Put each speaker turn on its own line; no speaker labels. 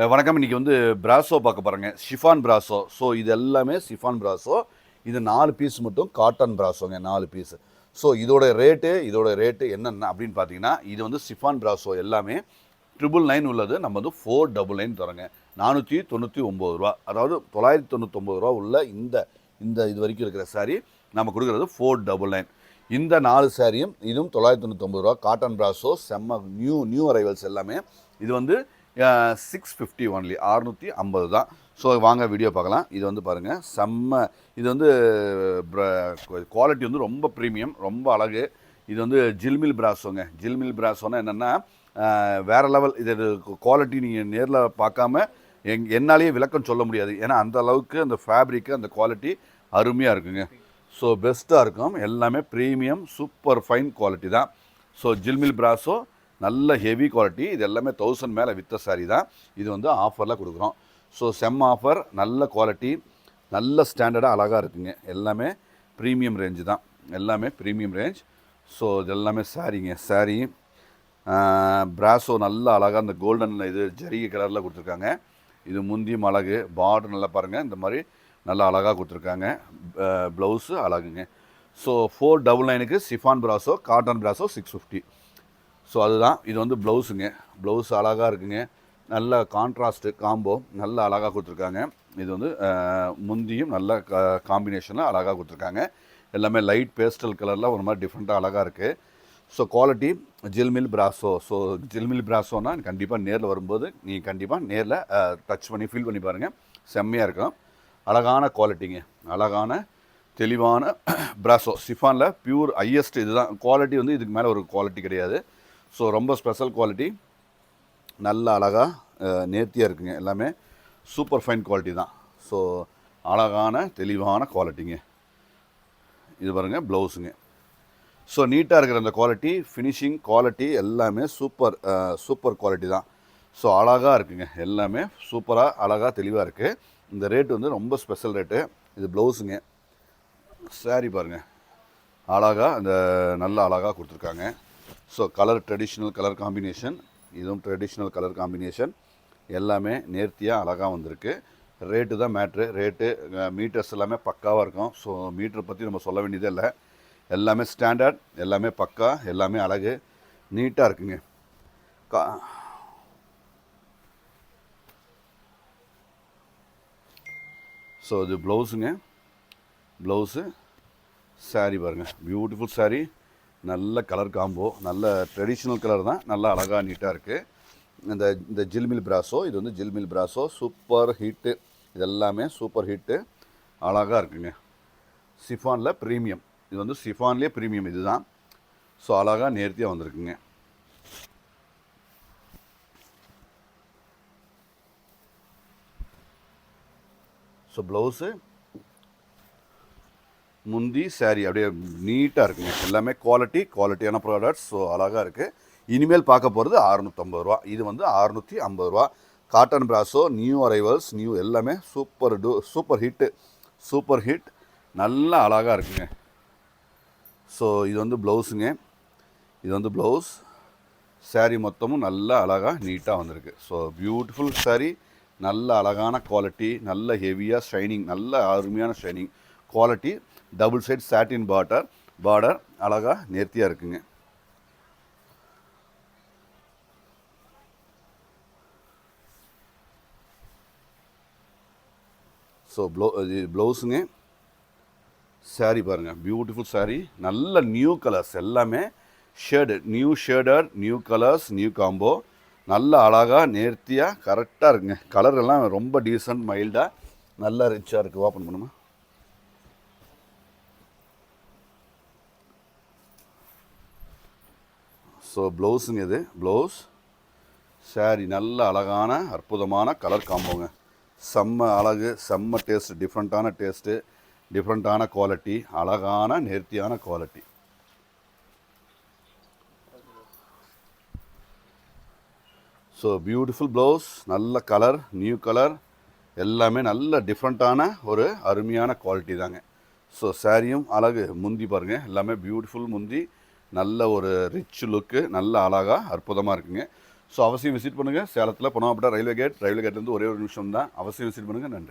வணக்கம். இன்றைக்கி வந்து பிராசோ பார்க்க போகிறேங்க. Chiffon brasso. ஸோ இது எல்லாமே ஷிஃபான் பிராசோ. இது 4 பீஸ் மட்டும் காட்டன் பிராசோங்க, 4 பீஸு. ஸோ இதோட ரேட்டு என்னென்ன அப்படின்னு பார்த்தீங்கன்னா, இது வந்து ஷிஃபான் பிராசோ எல்லாமே 999 உள்ளது. நம்ம வந்து 499 தரோங்க. 499 ரூபா. அதாவது 999 ரூபா உள்ள இந்த இது வரைக்கும் இருக்கிற சாரீ நம்ம கொடுக்குறது 499. இந்த 4 சாரியும் இதுவும் 999 ரூபா. காட்டன் பிராசோ செம்ம நியூ அரைவல்ஸ் எல்லாமே. இது வந்து 650 ஒன்லி, 650 தான். ஸோ வாங்க வீடியோ பார்க்கலாம். இது வந்து பாருங்கள், செம்ம. இது வந்து குவாலிட்டி வந்து ரொம்ப ப்ரீமியம், ரொம்ப அழகு. இது வந்து ஜில்மில் பிராசோங்க. ஜில்மில் பிராசோன்னா என்னென்னா வேறு லெவல். இது குவாலிட்டி நீங்கள் நேரில் பார்க்காம என்னாலேயே விளக்கம் சொல்ல முடியாது. ஏன்னா அந்த அளவுக்கு அந்த ஃபேப்ரிக்கு, அந்த குவாலிட்டி அருமையாக இருக்குங்க. ஸோ பெஸ்ட்டாக இருக்கும். எல்லாமே ப்ரீமியம், சூப்பர் ஃபைன் குவாலிட்டி தான். ஸோ ஜில்மில் பிராசோ நல்ல ஹெவி குவாலிட்டி. இது எல்லாமே 1000 மேலே விற்ற சாரீ தான். இது வந்து ஆஃபரில் கொடுக்குறோம். ஸோ செம்ம ஆஃபர், நல்ல குவாலிட்டி, நல்ல ஸ்டாண்டர்டாக அழகாக இருக்குங்க. எல்லாமே ப்ரீமியம் ரேஞ்சு தான், எல்லாமே ப்ரீமியம் ரேஞ்ச். ஸோ இது எல்லாமே சாரீங்க. சாரீ பிராசோ நல்ல அழகாக அந்த கோல்டன் இது ஜரிகை கலரில் கொடுத்துருக்காங்க. இது முந்தியும் அழகு, பார்டர் நல்லா பாருங்கள், இந்த மாதிரி நல்லா அழகாக கொடுத்துருக்காங்க. ப்ளவுஸு அழகுங்க. ஸோ 499க்கு chiffon brasso, cotton brasso 650. So அதுதான். இது வந்து ப்ளவுஸுங்க. ப்ளவுஸ் அழகாக இருக்குங்க. நல்ல கான்ட்ராஸ்ட்டு காம்போ நல்ல அழகாக கொடுத்துருக்காங்க. இது வந்து முந்தியும் நல்ல காம்பினேஷனில் அழகாக கொடுத்துருக்காங்க. எல்லாமே லைட் பேஸ்டல் கலரில் ஒரு மாதிரி டிஃப்ரெண்ட்டாக அழகாக இருக்குது. So quality Jhilmil brasso. So Jhilmil பிராசோன்னா கண்டிப்பாக நேரில் வரும்போது நீங்கள் கண்டிப்பாக நேரில் டச் பண்ணி ஃபீல் பண்ணி பாருங்கள். செம்மையாக இருக்கும். அழகான குவாலிட்டிங்க, அழகான தெளிவான பிராசோ. ஷிஃபானில் பியூர் ஹையஸ்ட் இதுதான் குவாலிட்டி. வந்து இதுக்கு மேலே ஒரு குவாலிட்டி கிடையாது. ஸோ ரொம்ப ஸ்பெஷல் குவாலிட்டி, நல்ல அழகாக நேர்த்தியாக இருக்குங்க. எல்லாமே சூப்பர் ஃபைன் குவாலிட்டி தான். ஸோ அழகான தெளிவான குவாலிட்டிங்க. இது பாருங்கள் ப்ளவுஸுங்க. ஸோ நீட்டாக இருக்கிற அந்த குவாலிட்டி, ஃபினிஷிங் குவாலிட்டி எல்லாமே சூப்பர் குவாலிட்டி தான். ஸோ அழகாக இருக்குங்க. எல்லாமே சூப்பராக அழகாக தெளிவாக இருக்குது. இந்த ரேட்டு வந்து ரொம்ப ஸ்பெஷல் ரேட்டு. இது ப்ளவுஸுங்க. சாரீ பாருங்கள், அழகாக அந்த நல்ல அழகாக கொடுத்துருக்காங்க. So colour traditional colour combination, இதுவும் ட்ரெடிஷ்னல் கலர் காம்பினேஷன். எல்லாமே நேர்த்தியாக அழகாக வந்திருக்கு. ரேட்டு தான் மேட்ரு. ரேட்டு மீட்டர்ஸ் எல்லாமே பக்காவாக இருக்கும். ஸோ மீட்டரை பற்றி நம்ம சொல்ல வேண்டியதே இல்லை. எல்லாமே ஸ்டாண்டர்ட், எல்லாமே பக்கா, எல்லாமே அழகு, நீட்டாக இருக்குங்க. ஸோ இது ப்ளவுஸுங்க. ப்ளவுஸு சாரீ பாருங்கள், பியூட்டிஃபுல் சாரீ. நல்ல கலர் காம்போ, நல்ல ட்ரெடிஷ்னல் கலர் தான், நல்லா அழகாக நீட்டாக இருக்குது. இந்த ஜில்மில் பிராசோ, இது வந்து ஜில்மில் பிராசோ சூப்பர் ஹிட்டு. இது எல்லாமே சூப்பர் ஹிட்டு, அழகாக இருக்குங்க. ஷிஃபானில் ப்ரீமியம். இது வந்து ஷிஃபான்லேயே ப்ரீமியம் இது தான். ஸோ அழகாக நேர்த்தியாக வந்திருக்குங்க. ஸோ ப்ளவுஸு, முந்தி சாரீ அப்படியே நீட்டாக இருக்குங்க. எல்லாமே குவாலிட்டியான ப்ராடக்ட்ஸ். ஸோ அழகாக இருக்குது. இனிமேல் பார்க்க போகிறது 650 ரூபா. இது வந்து 650 ரூபா. Cotton brasso, new arrivals, new எல்லாமே சூப்பர் ஹிட் நல்லா அழகாக இருக்குங்க. ஸோ இது வந்து ப்ளவுஸுங்க. இது வந்து ப்ளவுஸ். சாரீ மொத்தமும் நல்லா அழகாக நீட்டாக வந்திருக்கு. ஸோ பியூட்டிஃபுல் சாரீ, நல்ல அழகான குவாலிட்டி, நல்ல ஹெவியாக ஷைனிங், நல்ல அருமையான shining quality. Double side satin border அழகாக நேர்த்தியாக இருக்குங்க. ஸோ ப்ளவுஸுங்க. சாரீ பாருங்கள், பியூட்டிஃபுல் சாரீ. நல்ல நியூ கலர்ஸ், எல்லாமே நியூ கலர்ஸ், நியூ காம்போ. நல்ல அழகாக நேர்த்தியாக கரெக்டாக இருக்குங்க. கலர் எல்லாம் ரொம்ப டீசன்ட், மைல்டாக நல்லா ரிச்சாக இருக்குது. ஓப்பன் பண்ணுமா? ஸோ ப்ளவுஸுங்க. இது ப்ளவுஸ். சாரீ நல்ல அழகான அற்புதமான கலர் காம்போங்க. செம்ம அழகு, செம்ம டேஸ்ட்டு, டிஃப்ரெண்ட்டான குவாலிட்டி, அழகான நேர்த்தியான குவாலிட்டி. ஸோ பியூட்டிஃபுல் ப்ளவுஸ், நல்ல கலர், நியூ கலர், எல்லாமே நல்ல டிஃப்ரெண்ட்டான ஒரு அருமையான குவாலிட்டி தாங்க. ஸோ சாரியும் அழகு. முந்தி பாருங்கள், எல்லாமே பியூட்டிஃபுல் முந்தி, நல்ல ஒரு ரிச் லுக்கு, நல்ல அழகாக அற்புதமாக இருக்குங்க. ஸோ அவசியம் விசிட் பண்ணுங்கள். சேலத்தில் பொன்னமாப்பட்டா ரயில்வே கேட்லேருந்து ஒரே ஒரு நிமிஷம் தான். அவசியம் விசிட் பண்ணுங்கள். நன்றி.